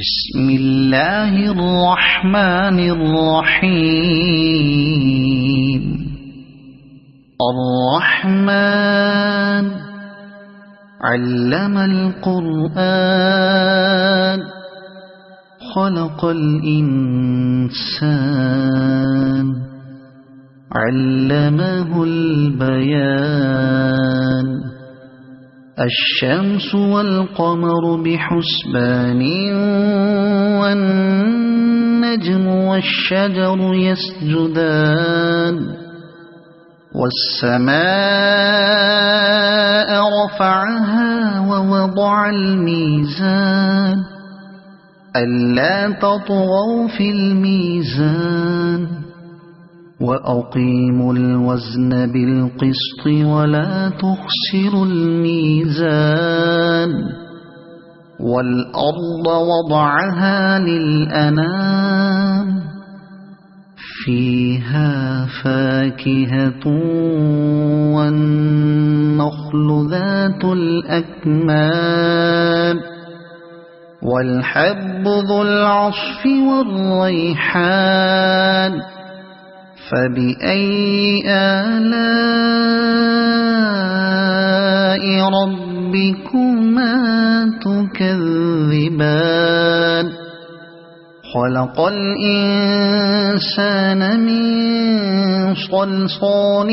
بسم الله الرحمن الرحيم. الرحمن علم القرآن خلق الإنسان علمه البيان. الشمس والقمر بحسبان والنجم والشجر يسجدان. والسماء رفعها ووضع الميزان ألا تطغوا في الميزان وأقيموا الوزن بالقسط ولا تخسروا الميزان. والأرض وضعها للأنام فيها فاكهة والنخل ذات الأكمام والحب ذو العصف والريحان. فبأي آلاء ربكما تكذبان. خلق الإنسان من صلصال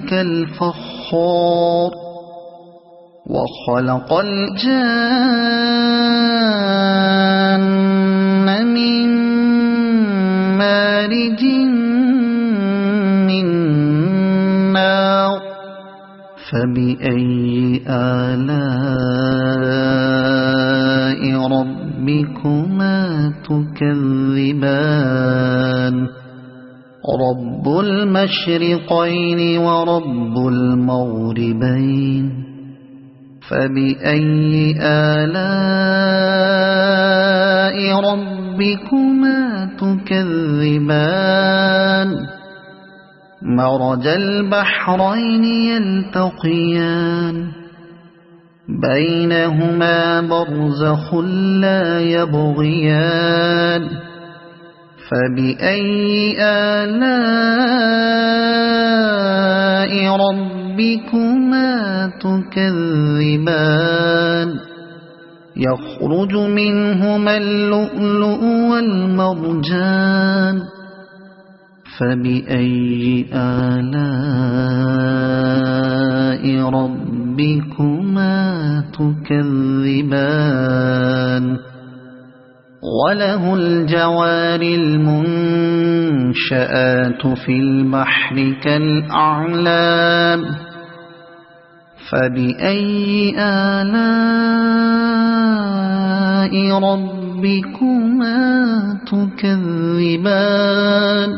كالفخار وخلق الجان من مارج من نار. فبأي آلاء ربكما تكذبان. رب المشرقين ورب المغربين. فبأي آلاء ربكما تكذبان. مرج البحرين يلتقيان بينهما برزخ لا يبغيان. فبأي آلاء ربكما تكذبان. يخرج منهما اللؤلؤ والمرجان. فبأي آلاء ربكما تكذبان. وله الجوار المنشآت في البحر كالأعلام. فبأي آلاء ربكما تكذبان.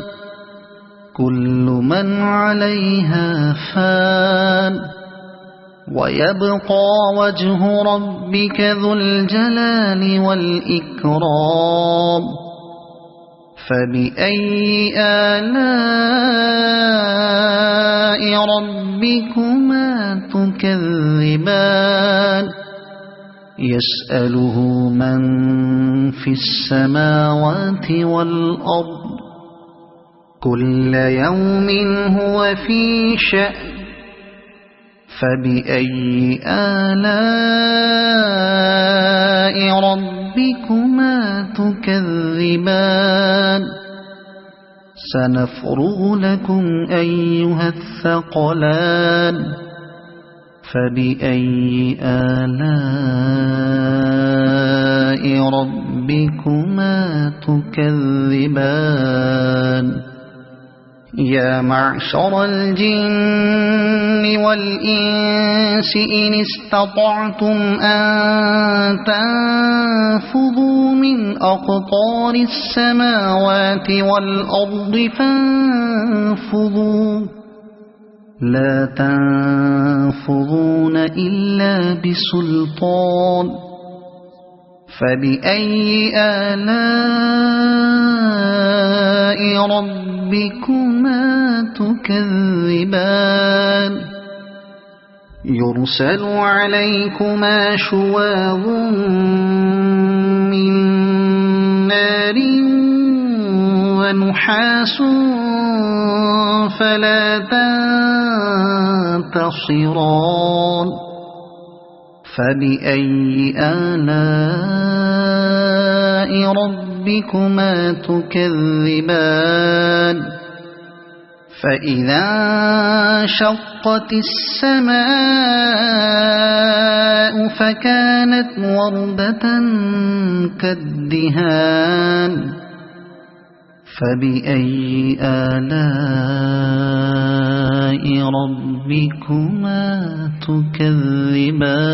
كل من عليها فان ويبقى وجه ربك ذو الجلال والإكرام. فبأي آلاء ربكما تكذبان. يسأله من في السماوات والأرض كل يوم هو في شأن. فبأي آلاء ربكما تكذبان. سنفرغ لكم أيها الثقلان. فبأي آلاء ربكما تكذبان. يا معشر الجن والإنس إن استطعتم أن تنفذوا من أقطار السماوات والأرض فانفذوا لا تنفذون إلا بسلطان. فبأي آلاء ربكما تكذبان. يرسل عليكما شواظ من نحاس فلا تنتصران فبأي آلاء ربكما تكذبان فإذا انشقت السماء فكانت وردة كالدهان فبأي آلاء ربكما تكذبان